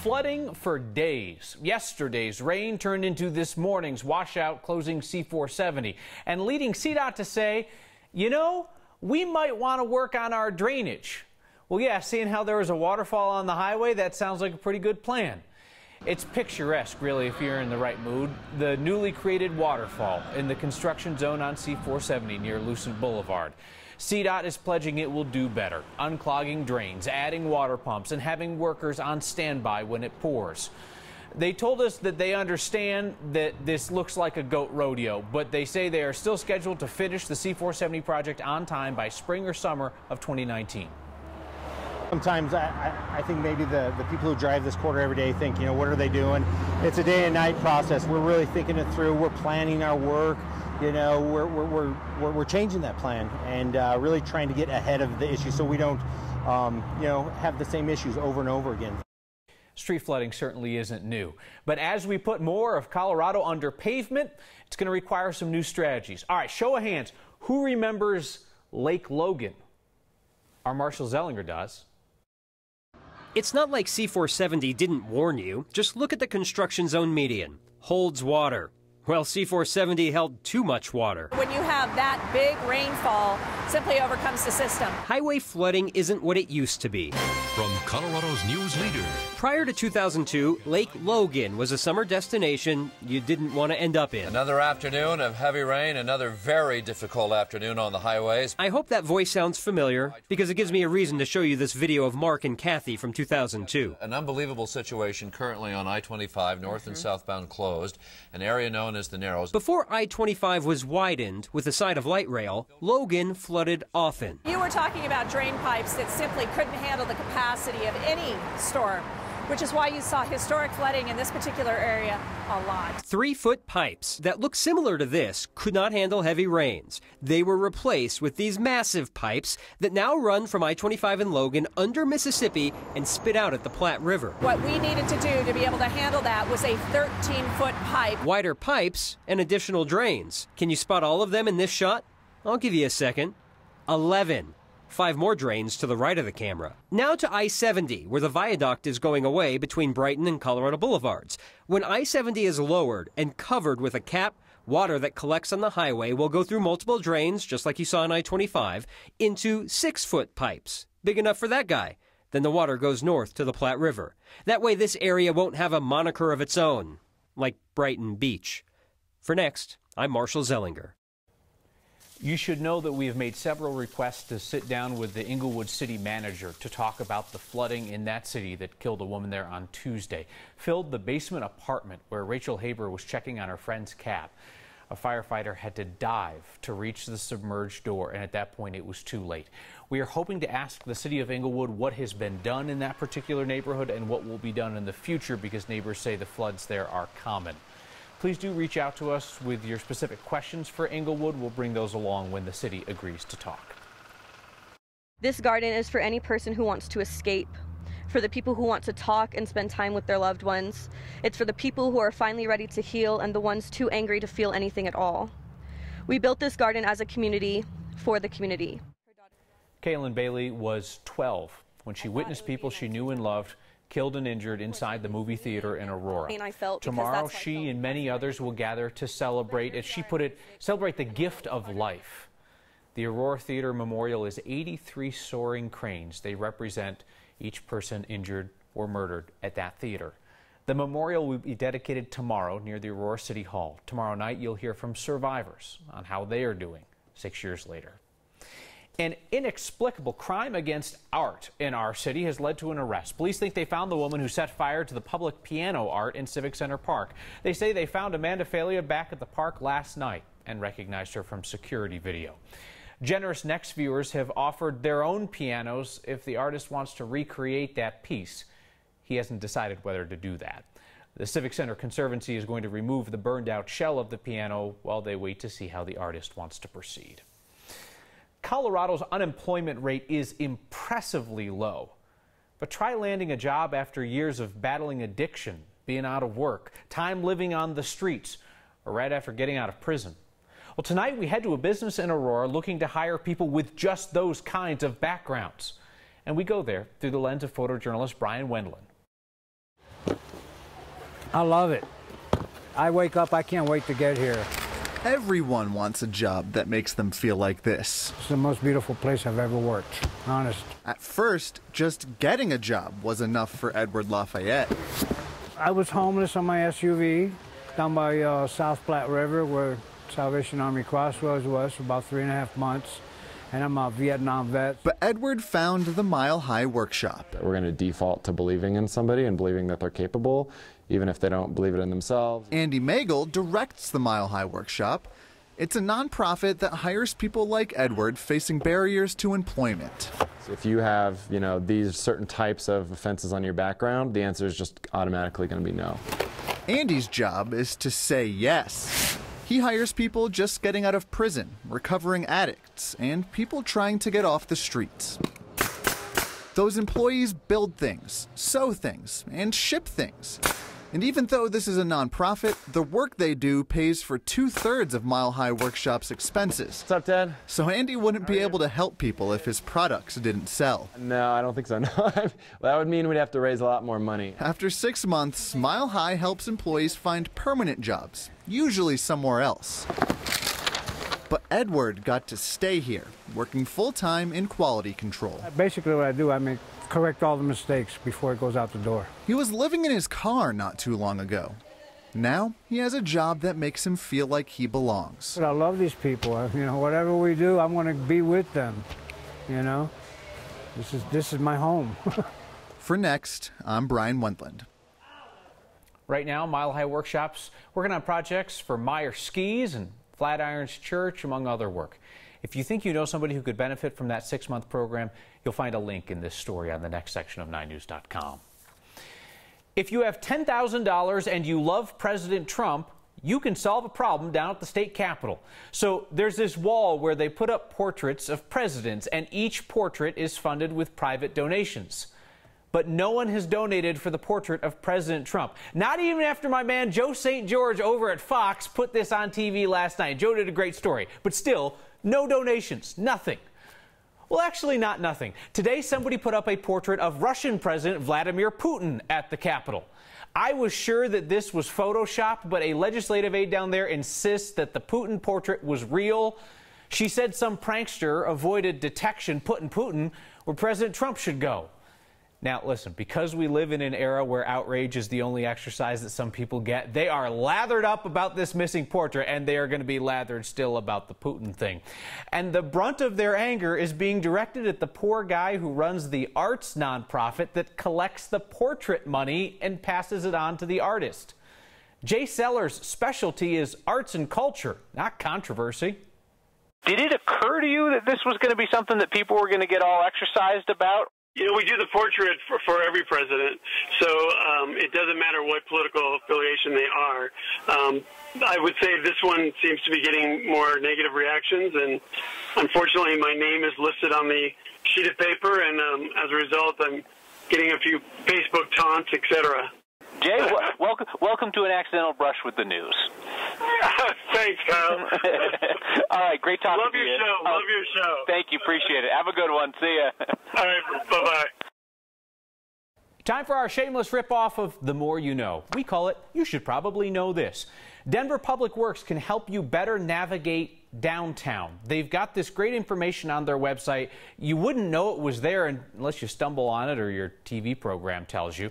flooding for days. Yesterday's rain turned into this morning's washout, closing C-470 and leading CDOT to say, you know, we might want to work on our drainage. Well, yeah, seeing how there was a waterfall on the highway, that sounds like a pretty good plan. It's picturesque, really, if you're in the right mood. The newly created waterfall in the construction zone on C-470 near Lucent Boulevard. CDOT is pledging it will do better, unclogging drains, adding water pumps, and having workers on standby when it pours. They told us that they understand that this looks like a goat rodeo, but they say they are still scheduled to finish the C-470 project on time by spring or summer of 2019. Sometimes I think maybe the people who drive this corridor every day think, you know, what are they doing? It's a day and night process. We're really thinking it through. We're planning our work. You know, we're changing that plan and really trying to get ahead of the issue so we don't, you know, have the same issues over and over again. Street flooding certainly isn't new, but as we put more of Colorado under pavement, it's going to require some new strategies. All right, show of hands. Who remembers Lake Logan? Our Marshall Zellinger does. It's not like C-470 didn't warn you. Just look at the construction zone median. Holds water. Well, C-470 held too much water. When you have that big rainfall, simply overcomes the system. Highway flooding isn't what it used to be. From Colorado's news leader. Prior to 2002, Lake Logan was a summer destination you didn't want to end up in. Another afternoon of heavy rain, another very difficult afternoon on the highways. I hope that voice sounds familiar, because it gives me a reason to show you this video of Mark and Kathy from 2002. An unbelievable situation currently on I-25, north and southbound closed, an area known as the Narrows. Before I-25 was widened with the side of light rail, Logan flooded often. You were talking about drain pipes that simply couldn't handle the capacity of any storm, which is why you saw historic flooding in this particular area a lot. 3-foot pipes that look similar to this could not handle heavy rains. They were replaced with these massive pipes that now run from I-25 in Logan under Mississippi and spit out at the Platte River. What we needed to do to be able to handle that was a 13-foot pipe. Wider pipes and additional drains. Can you spot all of them in this shot? I'll give you a second. 11. 5 more drains to the right of the camera. Now to I-70, where the viaduct is going away between Brighton and Colorado Boulevards. When I-70 is lowered and covered with a cap, water that collects on the highway will go through multiple drains, just like you saw on I-25, into 6-foot pipes, big enough for that guy. Then the water goes north to the Platte River. That way this area won't have a moniker of its own, like Brighton Beach. For Next, I'm Marshall Zellinger. You should know that we have made several requests to sit down with the Inglewood city manager to talk about the flooding in that city that killed a woman there on Tuesday. Filled the basement apartment where Rachel Haber was checking on her friend's cab. A firefighter had to dive to reach the submerged door, and at that point it was too late. We are hoping to ask the city of Inglewood what has been done in that particular neighborhood and what will be done in the future, because neighbors say the floods there are common. Please do reach out to us with your specific questions for Inglewood. We'll bring those along when the city agrees to talk. This garden is for any person who wants to escape, for the people who want to talk and spend time with their loved ones. It's for the people who are finally ready to heal and the ones too angry to feel anything at all. We built this garden as a community for the community. Kaylin Bailey was 12 when she witnessed people she knew and loved killed and injured inside the movie theater in Aurora. Tomorrow, she and many others will gather to celebrate, as she put it, celebrate the gift of life. The Aurora Theater Memorial is 83 soaring cranes. They represent each person injured or murdered at that theater. The memorial will be dedicated tomorrow near the Aurora City Hall. Tomorrow night, you'll hear from survivors on how they are doing 6 years later. An inexplicable crime against art in our city has led to an arrest. Police think they found the woman who set fire to the public piano art in Civic Center Park. They say they found Amanda Falia back at the park last night and recognized her from security video. Generous Next viewers have offered their own pianos if the artist wants to recreate that piece. He hasn't decided whether to do that. The Civic Center Conservancy is going to remove the burned out shell of the piano while they wait to see how the artist wants to proceed. Colorado's unemployment rate is impressively low. But try landing a job after years of battling addiction, being out of work, time living on the streets, or right after getting out of prison. Well, tonight we head to a business in Aurora looking to hire people with just those kinds of backgrounds. And we go there through the lens of photojournalist Brian Wendland. I love it. I wake up, I can't wait to get here. Everyone wants a job that makes them feel like this. It's the most beautiful place I've ever worked, honest. At first, just getting a job was enough for Edward Lafayette. I was homeless on my SUV down by South Platte River, where Salvation Army Crossroads was, for about 3.5 months. And I'm a Vietnam vet. But Edward found the Mile High Workshop. We're going to default to believing in somebody and believing that they're capable, even if they don't believe it in themselves. Andy Magel directs the Mile High Workshop. It's a nonprofit that hires people like Edward facing barriers to employment. So if you have, these certain types of offenses on your background, the answer is just automatically going to be no. Andy's job is to say yes. He hires people just getting out of prison, recovering addicts, and people trying to get off the streets. Those employees build things, sew things, and ship things. And even though this is a nonprofit, the work they do pays for 2/3 of Mile High Workshop's expenses. What's up, Dad? So Andy wouldn't be able to help people if his products didn't sell. No, I don't think so. No. Well, that would mean we'd have to raise a lot more money. After 6 months, Mile High helps employees find permanent jobs, usually somewhere else. But Edward got to stay here, working full-time in quality control. Basically what I do, I correct all the mistakes before it goes out the door. He was living in his car not too long ago. Now he has a job that makes him feel like he belongs. But I love these people. Whatever we do, I want to be with them. This is my home. For Next, I'm Brian Wendland. Right now, Mile High Workshops working on projects for Meyer Skis and Flatirons Church, among other work. If you think you know somebody who could benefit from that 6-month program, you'll find a link in this story on the next section of 9news.com. If you have $10,000 and you love President Trump, you can solve a problem down at the state capitol. So there's this wall where they put up portraits of presidents, and each portrait is funded with private donations. But no one has donated for the portrait of President Trump. Not even after my man Joe St. George over at Fox put this on TV last night. Joe did a great story, but still, no donations, nothing. Well, actually not nothing. Today, somebody put up a portrait of Russian President Vladimir Putin at the Capitol. I was sure that this was Photoshopped, but a legislative aide down there insists that the Putin portrait was real. She said some prankster avoided detection putting Putin where President Trump should go. Now, listen, because we live in an era where outrage is the only exercise that some people get, they are lathered up about this missing portrait, and they are going to be lathered still about the Putin thing. And the brunt of their anger is being directed at the poor guy who runs the arts nonprofit that collects the portrait money and passes it on to the artist. Jay Seller's specialty is arts and culture, not controversy. Did it occur to you that this was going to be something that people were going to get all exercised about? We do the portrait for every president, so it doesn't matter what political affiliation they are. I would say this one seems to be getting more negative reactions, and unfortunately my name is listed on the sheet of paper, and as a result I'm getting a few Facebook taunts, etc. Jay, welcome to an accidental brush with the news. Thanks, Kyle. All right, great talking to you. Love your show. Thank you, appreciate it. Have a good one. See ya. All right, bye-bye. Time for our shameless ripoff of The More You Know. We call it You Should Probably Know This. Denver Public Works can help you better navigate downtown. They've got this great information on their website. You wouldn't know it was there unless you stumble on it or your TV program tells you.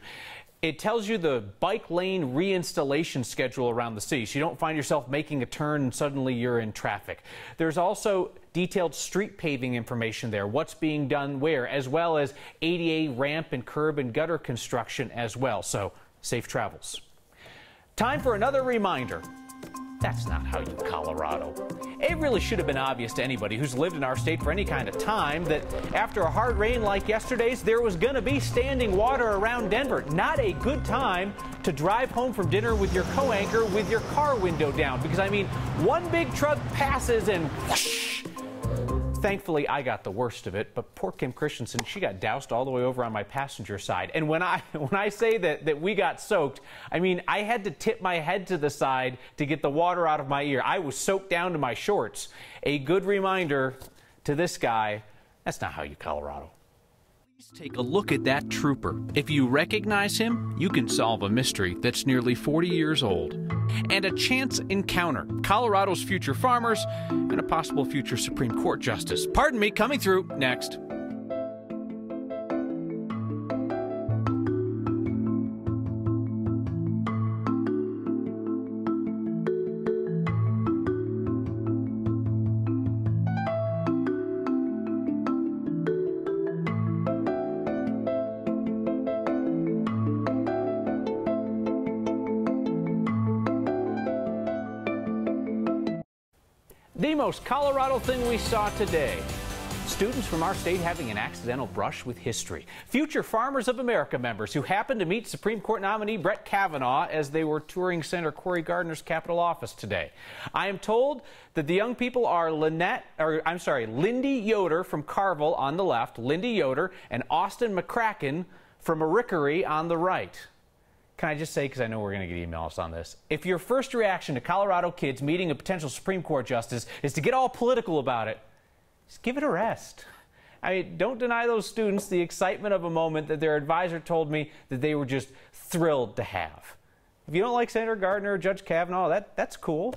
It tells you the bike lane reinstallation schedule around the city, so you don't find yourself making a turn and suddenly you're in traffic. There's also detailed street paving information there, what's being done where, as well as ADA ramp and curb and gutter construction as well. So safe travels. Time for another reminder. That's not how you Colorado. It really should have been obvious to anybody who's lived in our state for any kind of time that after a hard rain like yesterday's, there was going to be standing water around Denver. Not a good time to drive home from dinner with your co-anchor with your car window down. Because, I mean, one big truck passes and whoosh. Thankfully, I got the worst of it, but poor Kim Christensen, she got doused all the way over on my passenger side. And when I say that we got soaked, I mean, I had to tip my head to the side to get the water out of my ear. I was soaked down to my shorts. A good reminder to this guy, that's not how you Colorado. Take a look at that trooper. If you recognize him, you can solve a mystery that's nearly 40 years old. And a chance encounter, Colorado's future farmers, and a possible future Supreme Court justice. Pardon me, coming through next. The most Colorado thing we saw today. Students from our state having an accidental brush with history. Future Farmers of America members who happened to meet Supreme Court nominee Brett Kavanaugh as they were touring Senator Cory Gardner's Capitol office today. I am told that the young people are Lindy Yoder from Carville on the left, Lindy Yoder, and Austin McCracken from Arickaree on the right. Can I just say, because I know we're going to get emails on this, if your first reaction to Colorado kids meeting a potential Supreme Court justice is to get all political about it, just give it a rest. I mean, don't deny those students the excitement of a moment that their advisor told me that they were just thrilled to have. If you don't like Senator Gardner or Judge Kavanaugh, that's cool.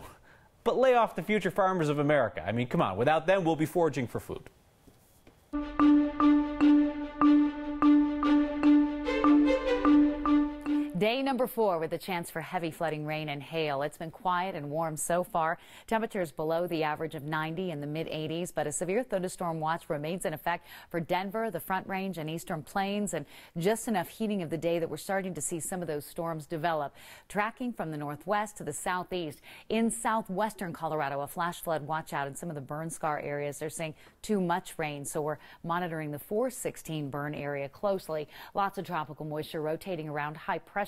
But lay off the Future Farmers of America. I mean, come on, without them, we'll be foraging for food. Day number 4 with a chance for heavy flooding, rain, and hail. It's been quiet and warm so far. Temperatures below the average of 90 in the mid-80s, but a severe thunderstorm watch remains in effect for Denver, the Front Range, and Eastern Plains, and just enough heating of the day that we're starting to see some of those storms develop. Tracking from the northwest to the southeast. In southwestern Colorado, a flash flood watch out in some of the burn scar areas. They're saying too much rain, so we're monitoring the 416 burn area closely. Lots of tropical moisture rotating around high pressure.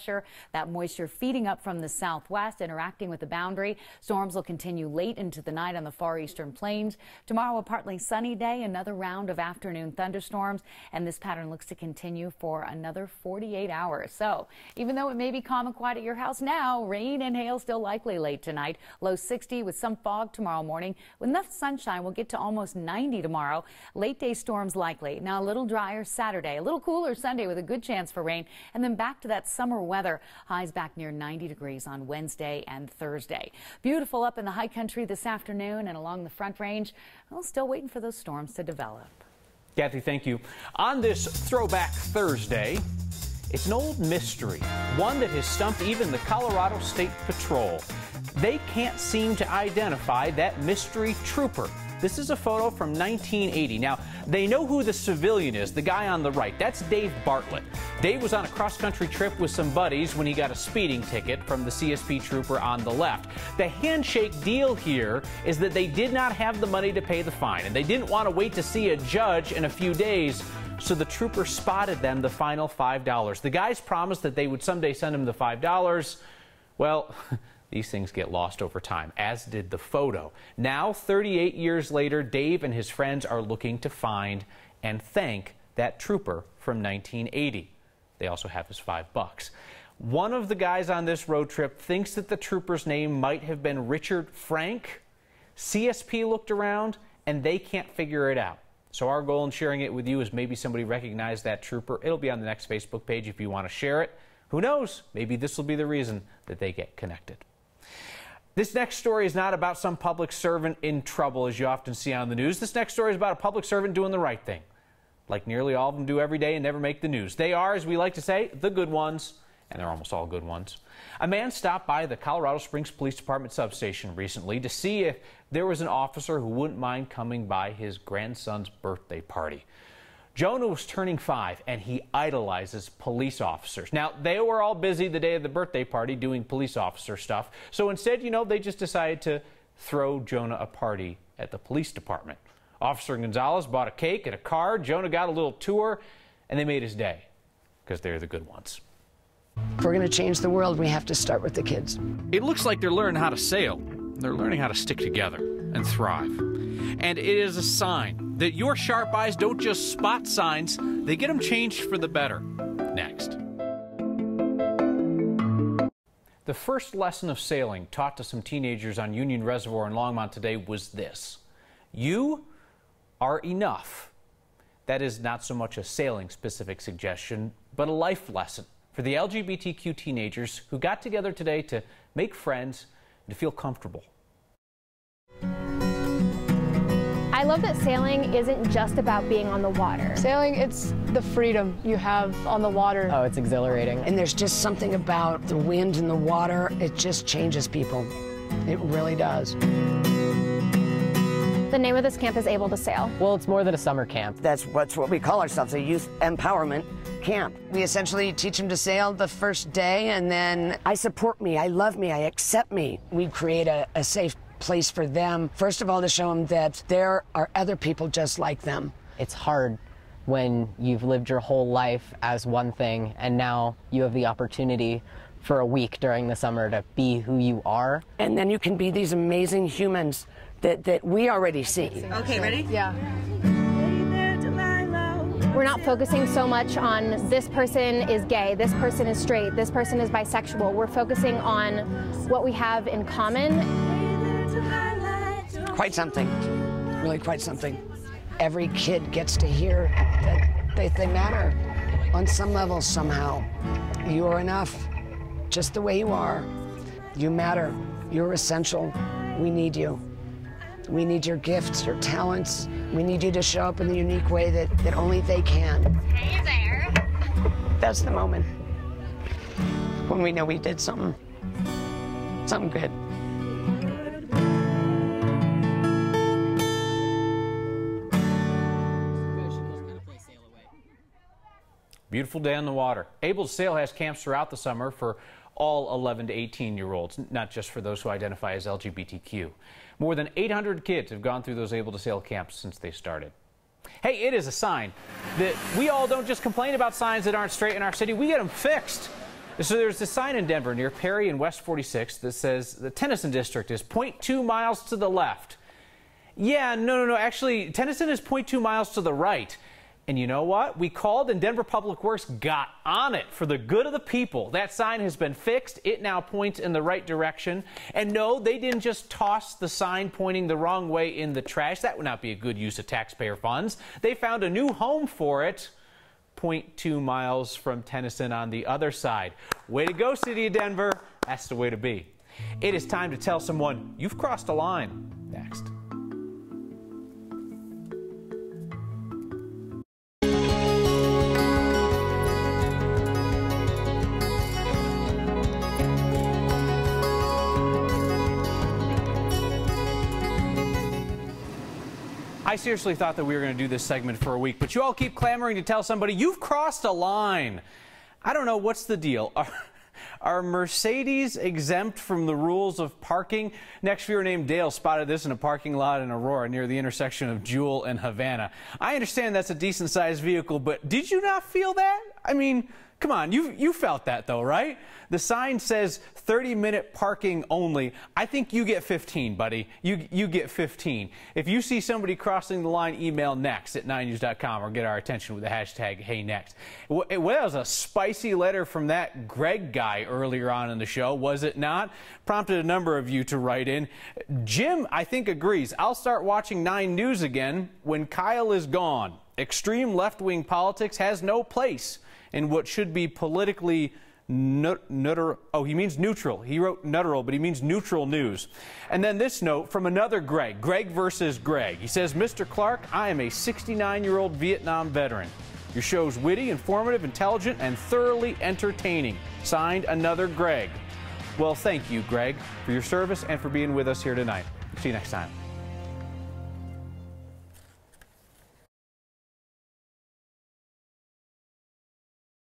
That moisture feeding up from the southwest, interacting with the boundary. Storms will continue late into the night on the far eastern plains. Tomorrow, a partly sunny day, another round of afternoon thunderstorms, and this pattern looks to continue for another 48 hours. So even though it may be calm and quiet at your house now, rain and hail still likely late tonight. Low 60 with some fog tomorrow morning. With enough sunshine, we'll get to almost 90 tomorrow. Late day storms likely. Now a little drier Saturday, a little cooler Sunday with a good chance for rain, and then back to that summer weather. Highs back near 90 degrees on Wednesday and Thursday. Beautiful up in the high country this afternoon and along the Front Range. Well, still waiting for those storms to develop. Kathy, thank you. On this Throwback Thursday, it's an old mystery, one that has stumped even the Colorado State Patrol. They can't seem to identify that mystery trooper. This is a photo from 1980. Now, they know who the civilian is, the guy on the right. That's Dave Bartlett. Dave was on a cross-country trip with some buddies when he got a speeding ticket from the CSP trooper on the left. The handshake deal here is that they did not have the money to pay the fine, and they didn't want to wait to see a judge in a few days, so the trooper spotted them the final $5. The guys promised that they would someday send him the $5. Well, these things get lost over time, as did the photo. Now, 38 years later, Dave and his friends are looking to find and thank that trooper from 1980. They also have his $5. One of the guys on this road trip thinks that the trooper's name might have been Richard Frank. CSP looked around, and they can't figure it out. So our goal in sharing it with you is maybe somebody recognized that trooper. It'll be on the next Facebook page if you want to share it. Who knows? Maybe this will be the reason that they get connected. This next story is not about some public servant in trouble, as you often see on the news. This next story is about a public servant doing the right thing, like nearly all of them do every day and never make the news. They are, as we like to say, the good ones, and they're almost all good ones. A man stopped by the Colorado Springs Police Department substation recently to see if there was an officer who wouldn't mind coming by his grandson's birthday party. Jonah was turning 5, and he idolizes police officers. Now, they were all busy the day of the birthday party doing police officer stuff. So instead, they just decided to throw Jonah a party at the police department. Officer Gonzalez bought a cake and a card. Jonah got a little tour, and they made his day, because they're the good ones. If we're going to change the world, we have to start with the kids. It looks like they're learning how to sail. They're learning how to stick together and thrive. And it is a sign that your sharp eyes don't just spot signs, they get them changed for the better. Next. The first lesson of sailing taught to some teenagers on Union Reservoir in Longmont today was this: you are enough. That is not so much a sailing-specific suggestion, but a life lesson for the LGBTQ teenagers who got together today to make friends and to feel comfortable. I love that sailing isn't just about being on the water. Sailing, it's the freedom you have on the water. Oh, it's exhilarating. And there's just something about the wind and the water, it just changes people. It really does. The name of this camp is Able to Sail. Well, it's more than a summer camp. That's what we call ourselves, a youth empowerment camp. We essentially teach them to sail the first day, and then I support me, I love me, I accept me. we create a safe place for them. First of all, to show them that there are other people just like them. It's hard when you've lived your whole life as one thing, and now you have the opportunity for a week during the summer to be who you are. And then you can be these amazing humans that we already see. Okay, ready? Yeah. We're not focusing so much on this person is gay, this person is straight, this person is bisexual. We're focusing on what we have in common. Quite something. Really quite something. Every kid gets to hear that they matter on some level somehow. You are enough, just the way you are. You matter. You're essential. We need you. We need your gifts, your talents. We need you to show up in the unique way that only they can. Hey there. That's the moment when we know we did something good. Beautiful day on the water. Able to Sail has camps throughout the summer for all 11 to 18-year-olds, not just for those who identify as LGBTQ. More than 800 kids have gone through those Able to Sail camps since they started. Hey, it is a sign that we all don't just complain about signs that aren't straight in our city, we get them fixed. So there's this sign in Denver near Perry and West 46 that says the Tennyson district is 0.2 miles to the left. Yeah, no, actually, Tennyson is 0.2 miles to the right. And you know what? We called and Denver Public Works got on it for the good of the people. That sign has been fixed. It now points in the right direction. And no, they didn't just toss the sign pointing the wrong way in the trash. That would not be a good use of taxpayer funds. They found a new home for it, 0.2 miles from Tennyson on the other side. Way to go, City of Denver. That's the way to be. It is time to tell someone you've crossed a line. Next. I seriously thought that we were going to do this segment for a week, but you all keep clamoring to tell somebody you've crossed a line. I don't know, what's the deal? Are Mercedes exempt from the rules of parking? Next viewer named Dale spotted this in a parking lot in Aurora near the intersection of Jewel and Havana. I understand that's a decent-sized vehicle, but did you not feel that? I mean, come on, you felt that though, right? The sign says 30-minute parking only. I think you get 15, buddy. You get 15. If you see somebody crossing the line, email next at 9news.com or get our attention with the hashtag HeyNext. Well, it was a spicy letter from that Greg guy earlier on in the show, was it not? Prompted a number of you to write in. Jim, I think, agrees. I'll start watching 9 News again when Kyle is gone. Extreme left-wing politics has no place in what should be politically he means neutral. He wrote nutteral, but he means neutral news. And then this note from another Greg. Greg versus Greg. He says, Mr. Clark, I am a 69-year-old Vietnam veteran. Your show's witty, informative, intelligent, and thoroughly entertaining. Signed, another Greg. Well, thank you, Greg, for your service and for being with us here tonight. See you next time.